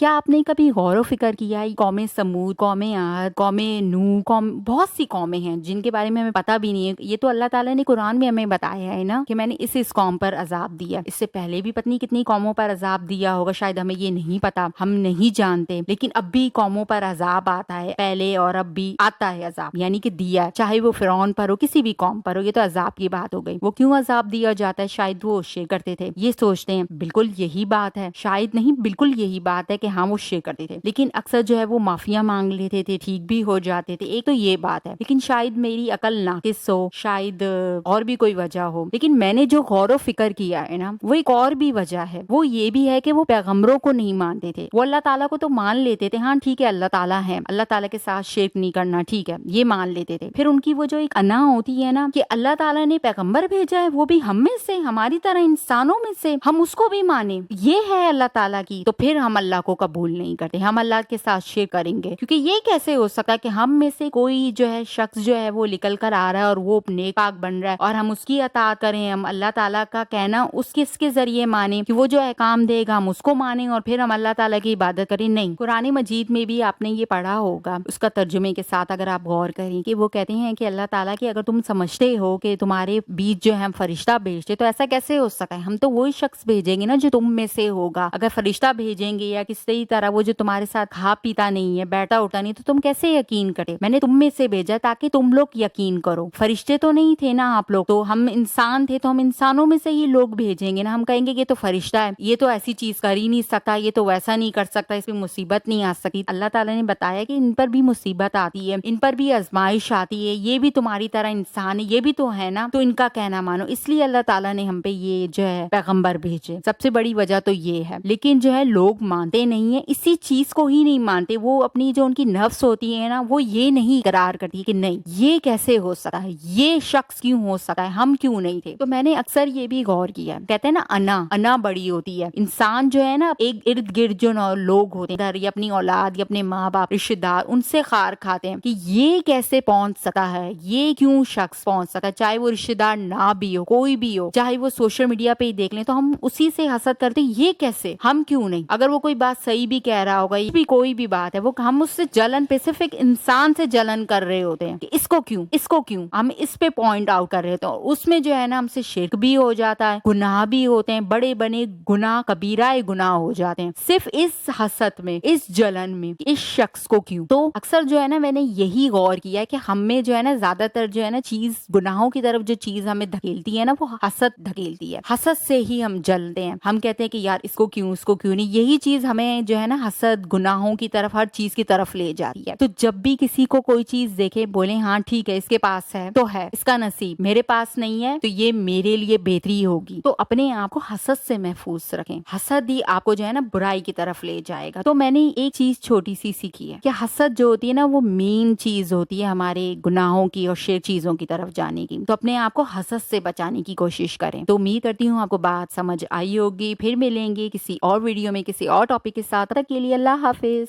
کیا آپ نے کبھی غور و فکر کیا ہے قوم سمود، قوم عاد، قوم نوح، بہت سی قومیں ہیں جن کے بارے میں ہمیں پتہ بھی نہیں ہے. یہ تو اللہ تعالیٰ نے قرآن میں ہمیں بتایا ہے نا کہ میں نے اس قوم پر عذاب دیا. اس سے پہلے بھی پتنی کتنی قوموں پر عذاب دیا ہوگا، شاید ہمیں یہ نہیں پتا، ہم نہیں جانتے. لیکن اب بھی قوموں پر عذاب آتا ہے پہلے اور اب بھی آتا ہے عذاب، یعنی کہ دیا، چاہے وہ فرعون پر ہو، کسی بھی قوم پر ہو. یہ تو عذاب کی بات ہو گئی. وہ کیوں عذاب دیا جاتا ہے؟ شاید وہ شرک کرتے تھے. یہ سوچتے ہیں بالکل یہی بات ہے، شاید نہیں بالکل یہی بات ہے کہ ہاں وہ شرک کرتے تھے، لیکن اکثر جو ہے وہ معافیا مانگ لیتے تھے، ٹھیک بھی ہو جاتے تھے. ایک تو یہ بات ہے، لیکن شاید میری عقل ناقص ہو، شاید اور بھی کوئی وجہ ہو. لیکن میں نے جو غور و فکر کیا ہے نا، وہ ایک اور بھی وجہ ہے. وہ یہ بھی ہے کہ وہ پیغمبروں کو نہیں مانتے تھے. وہ اللہ تعالیٰ کو تو مان لیتے تھے، ہاں ٹھیک ہے اللہ تعالیٰ ہے، اللہ تعالیٰ کے ساتھ شرک نہیں کرنا، ٹھیک ہے یہ مان لیتے تھے. پھر ان کی وہ جو ایک انا ہوتی ہے نا کہ اللہ تعالیٰ نے پیغمبر بھیجا ہے، وہ بھی ہم میں سے، ہماری طرح انسانوں میں سے، ہم اس کو بھی مانیں، یہ ہے اللہ تعالیٰ کی، تو پھر ہم اللہ کو قبول نہیں کرتے، ہم اللہ کے ساتھ شرک کریں گے. کیونکہ یہ کیسے ہو سکتا کہ ہم میں سے کوئی جو ہے شخص جو ہے وہ نکل کر آ رہا ہے اور وہ نیک پاک بن رہا ہے اور ہم اس کی اطاعت کریں، ہم اللہ تعالیٰ کا کہنا اس کے ذریعے مانیں کہ وہ جو احکام دے گا ہم اس کو مانیں اور پھر ہم اللہ تعالیٰ کی عبادت کریں. نہیں، قرآن مجید میں بھی آپ نے یہ پڑھا ہوگا، اس کا ترجمے کے ساتھ اگر آپ غور کریں کہ وہ کہتے ہیں کہ اللہ تعالیٰ کی اگر تم سمجھتے ہو کہ تمہارے بیچ جو ہے ہم فرشتہ بھیجتے تو ایسا کیسے ہو سکتا ہے؟ ہم تو وہی شخص بھیجیں گے نا جو تم میں سے ہوگا. اگر فرشتہ بھیجیں گے یا کسی طرح وہ جو تمہارے ساتھ کھا پیتا نہیں ہے، بیٹھا اٹھا نہیں، تو تم کیسے یقین کرے؟ میں نے تم میں سے بھیجا تاکہ تم لوگ یقین کرو. فرشتے تو نہیں تھے نا آپ لوگ، تو ہم انسان تھے، تو ہم انسانوں میں سے ہی لوگ بھیجیں گے نا. ہم کہیں گے یہ تو فرشتہ ہے، یہ تو ایسی چیز کر ہی نہیں سکتا، یہ تو ویسا نہیں کر سکتا، اس پہ مصیبت نہیں آ سکتی. اللہ تعالیٰ نے بتایا کہ ان پر بھی مصیبت آتی ہے، ان پر بھی آزمائش آتی ہے، یہ بھی تمہاری طرح انسان ہے، یہ بھی تو ہے نا، تو ان کا کہنا مانو. اس لیے اللہ تعالیٰ نے ہم پہ یہ جو ہے پیغمبر بھیجے. سب سے بڑی وجہ تو یہ ہے. لیکن جو ہے لوگ مانتے نہیں ہیں، اسی چیز کو ہی نہیں مانتے. وہ اپنی جو ان کی نفس ہوتی ہے نا، وہ یہ نہیں قرار کرتی کہ نہیں یہ کیسے ہو سکتا ہے، یہ شخص کیوں ہو سکتا ہے، ہم کیوں نہیں تھے. تو میں نے اکثر یہ بھی غور کیا، کہتے ہیں نا انا بڑی ہوتی ہے. انسان جو ہے نا ایک ارد گرد جو لوگ ہوتے ہیں یا اپنی اولاد یا اپنے ماں باپ رشتے دار، ان سے خار کھاتے ہیں کہ یہ کیسے پہنچ سکتا ہے، یہ کیوں شخص پہنچ سکتا ہے، چاہے وہ رشتے دار نہ بھی ہو، کوئی بھی ہو، چاہے وہ سوشل میڈیا پہ ہی دیکھ لیں تو ہم اسی سے حسد کرتے ہیں، یہ کیسے، ہم کیوں نہیں. اگر وہ کوئی بات صحیح بھی کہہ رہا ہوگا، یہ بھی کوئی بھی بات ہے، وہ ہم اس سے جلن پہ صرف ایک انسان سے جلن کر رہے ہوتے ہیں کہ اس کو کیوں ہم اس پہ پوائنٹ آؤٹ کر رہے ہوتے ہیں. اس میں جو ہے نا ہم سے شرک بھی ہو جاتا ہے، گناہ بھی ہوتے ہیں، بڑے بڑے گناہ، کبیرہ گناہ ہو جاتے ہیں صرف اس حسد میں، اس جلن میں، اس شخص کو کیوں. تو اکثر جو ہے نا میں نے یہی غور کیا کہ ہم میں جو ہے نا زیادہ تر جو ہے نا چیز گناہوں کی طرف جو چیز ہمیں دھکیلتی ہے نا، وہ حسد دھکیلتی ہے. حسد سے ہی ہم جلتے ہیں، ہم کہتے ہیں کہ یار اس کو کیوں نہیں. یہی چیز ہمیں جو ہے نا حسد، گناہوں کی طرف، ہر چیز کی طرف لے جاتی ہے. تو جب بھی کسی کو کوئی چیز دیکھے بولیں ہاں ٹھیک ہے اس کے پاس ہے تو ہے، اس کا نصیب، میرے پاس نہیں ہے تو یہ میرے لیے بہتری ہوگی. تو اپنے آپ کو حسد سے محفوظ رکھیں. حسد ہی آپ کو جو ہے نا برائی کی طرف لے جائے گا. تو میں نے ایک چیز چھوٹی سی سیکھی ہے کہ حسد جو ہوتی ہے نا وہ مین چیز ہوتی ہے ہمارے گناہوں کی اور شرک چیزوں کی طرف جانے کی. تو اپنے آپ کو حسد سے بچانے کی کوشش کریں. تو امید کرتی ہوں آپ کو بات سمجھ آئی ہوگی. پھر ملیں گے کسی اور ویڈیو میں کسی اور ٹاپک کے ساتھ. تب تک کے لیے اللہ حافظ.